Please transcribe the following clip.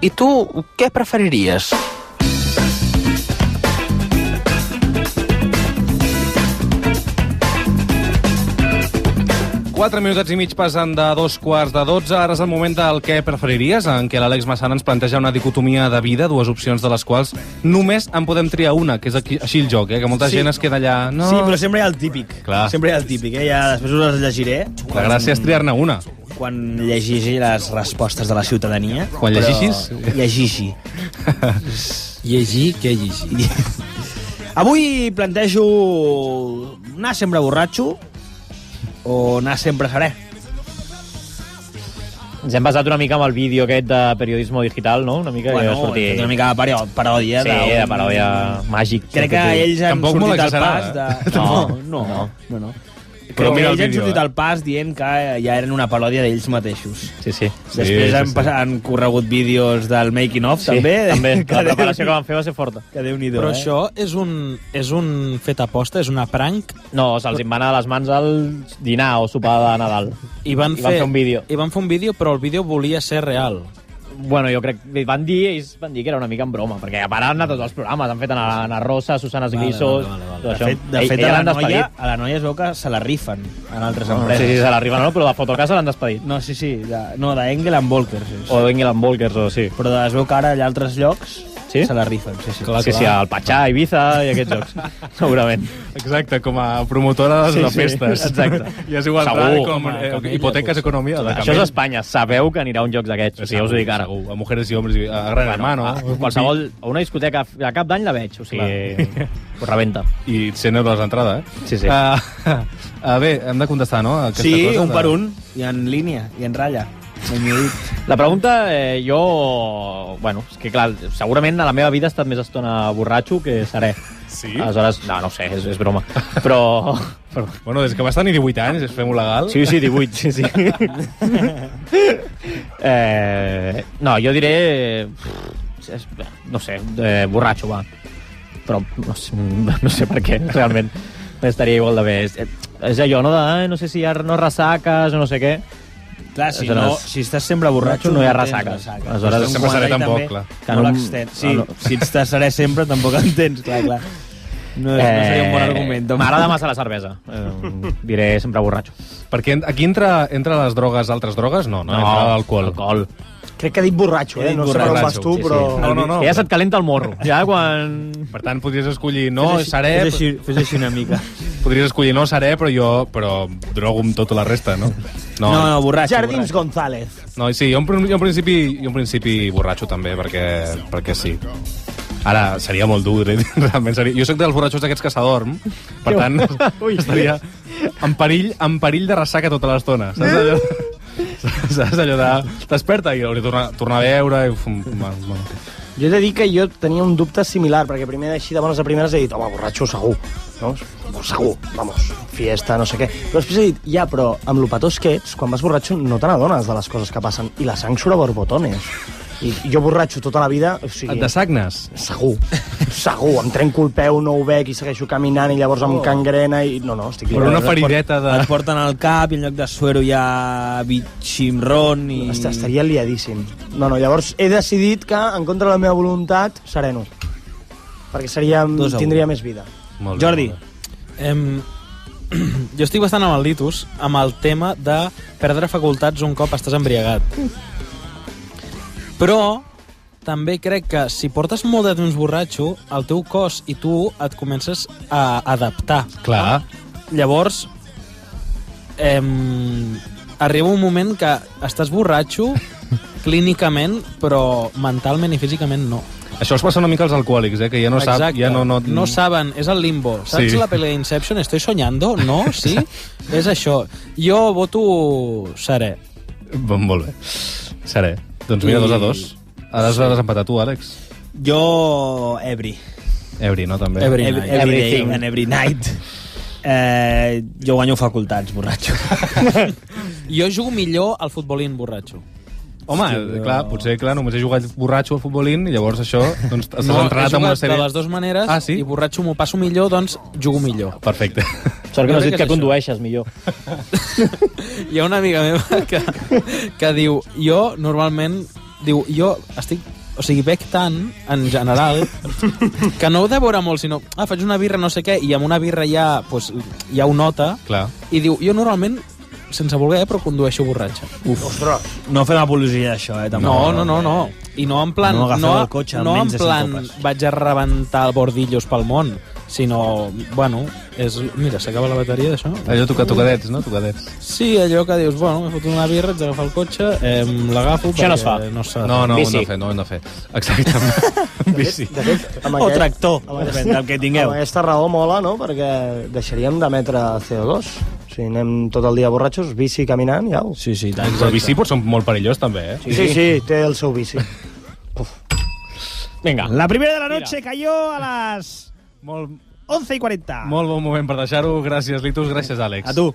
I tu què preferiries? 4 minutets i mig passen de 2:45. Ara és el moment del què preferiries, en què l'Àlex Massana ens planteja una dicotomia de vida, dues opcions de les quals només en podem triar una, que és així el joc, que molta gent es queda allà... No. Sí, però sempre hi ha el típic. Clar. Sempre hi ha el típic, Ja després us les llegiré. La gràcia és triar-ne una. Quan llegeixi les respostes de la ciutadania. Quan llegeixis? Llegeixi. Llegir, què llegir? Avui plantejo anar sempre borratxo o anar sempre serè. Ens hem basat una mica amb el vídeo aquest de periodisme digital, no? Una mica que va sortir... Una mica de paròdia. Sí, de paròdia màgic. Crec que ells han sortit al pas de... No. Però ells han sortit al pas dient que ja eren una paròdia d'ells mateixos. Sí. Després han corregut vídeos del making of, també. La preparació que van fer va ser forta. Que Déu-n'hi-do, Però això és un fet aposta, és una prank? No, se'ls en va anar a les mans al dinar o sopar de Nadal. I van fer un vídeo. I van fer un vídeo, però el vídeo volia ser real. Bueno, jo crec que ells van dir que era una mica en broma, perquè a part han anat tots els programes, han fet Ana Rosa, Susana Grisos... De fet, a la noia es veu que se la rifen en altres empreses. Sí, se la rifen, no, però de Fotocasa l'han despedit. No, sí, d'Engel and Volkers. O d'Engel and Volkers, o sí. Però es veu que ara allà altres llocs se la rifen. Sí, al Patxà, Ibiza i aquests jocs, segurament. Exacte, com a promotora de festes. Exacte. I és igual com hipoteques, economia. Això és Espanya, sabeu que anirà a un jocs d'aquests, o sigui, ja us ho dic ara. A mujeres i homes, a Gran Hermano. Qualsevol, a una discoteca a cap d'any la veig, o sigui, ho rebenta. I 100 euros d'entrada, Sí. Bé, hem de contestar, no? Sí, un per un, i en línia, i en ratlla. La pregunta, bueno, és que clar, segurament a la meva vida he estat més estona borratxo que serè. Sí? Aleshores, no sé, és broma. Però... Bueno, des que vas tenir 18 anys, fem-ho legal. Sí, 18, sí. No, jo diré... No sé, borratxo, va. Però no sé per què, realment. Estaria igual de bé. És allò, no? No sé si hi ha ressaques o no sé què. Clar, si estàs sempre borratxo no hi ha ressaques. Aleshores, sempre seré tampoc, clar. Si estàs seré sempre, tampoc en tens, clar. No seria un bon argument. M'agrada massa la cervesa. Diré sempre borratxo. Perquè aquí entra les drogues, altres drogues? No, entra l'alcohol. Crec que ha dit borratxo, No sé per on vas tu, però... No. Ja se't calenta el morro. Ja quan... Per tant, podries escollir serè... Fes així una mica. Podries escollir serè, però drogo amb tota la resta, no? No, borratxo. Jardins González. No, sí, jo en principi borratxo també, perquè sí. Ara, seria molt dur, realment seria... Jo soc dels borratxos d'aquests que s'adorm, per tant, estaria en perill de ressaca tota l'estona, saps allò? Saps allò de... Desperta i hauria de tornar a veure i... Jo he de dir que jo tenia un dubte similar, perquè primer així de bones a primeres he dit, home, borratxo segur, no? Segur, vamos, fiesta, no sé què. Però després he dit, però amb lo petós que ets, quan vas borratxo no te n'adones de les coses que passen, i la sang surt a borbotones. I jo borratxo tota la vida, o sigui... Et desagnes? Segur, em trenco el peu, no ho veig i segueixo caminant i llavors em cangrena i... No, estic... Per una ferideta de... Et porten al cap i en lloc de suero hi ha bitximron i... Estaria liadíssim. No, llavors he decidit que, en contra de la meva voluntat, sereno. Perquè tindria més vida. Jordi. Jo estic bastant amb el Litus, amb el tema de perdre facultats un cop estàs embriagat. Però també crec que si portes molt de temps borratxo, el teu cos i tu et comences a adaptar. Clar. Llavors, arriba un moment que estàs borratxo clínicament, però mentalment i físicament no. Això es passa una mica als alcohòlics, que ja no sap... Ja no saben, és el limbo. Saps la pel·li d'Inception? Estoy soñando? No? Sí? És això. Jo voto serè. Molt bé. Serè. Doncs mira, 2-2. Ara has desempatat tu, Àlex. Jo, Every, no? També. Every day and every night. Jo guanyo facultats, borratxo. Jo jugo millor al futbolín borratxo. Home, clar, potser només he jugat borratxo al futbolín i llavors això, doncs estàs entrenat amb una sèrie... de les dues maneres i borratxo m'ho passo millor, doncs jugo millor. Perfecte. Sort que no has dit que condueixes millor. Hi ha una amiga meva que diu, jo normalment diu, jo estic... O sigui, bec tant, en general, que no ho de veure molt, sinó, faig una birra no sé què, i amb una birra ja ho nota, Clar. i diu, jo normalment, sense voler, però condueixo borratxa. Ostres. No fem apologia d'això, també. No. I no en plan, No agafeu el cotxe amb no en menys de 5 plan copes. vaig a rebentar el bordillos pel món, sinó, bueno, mira, s'acaba la bateria d'això. Allò tocadets, no? Tocadets. Sí, allò que dius, bueno, m'he fotut una birra, haig d'agafar el cotxe, l'agafo... Això no es fa. No, ho Bici. hem de fer. Exactament. Bici. De fet, amb O tractor, amb del que tingueu. Amb aquesta raó mola, no? Perquè deixaríem d'emetre CO2. Si anem tot el dia borratxos, bici caminant, ja ho... Sí, tant. El bici pot ser molt perillós, també, eh? Sí, té el seu bici. Vinga. La primera de la noche cayó a las Molt 11:40. bon moment per deixar-ho. Gràcies, Litus. Gràcies, Àlex. A tu.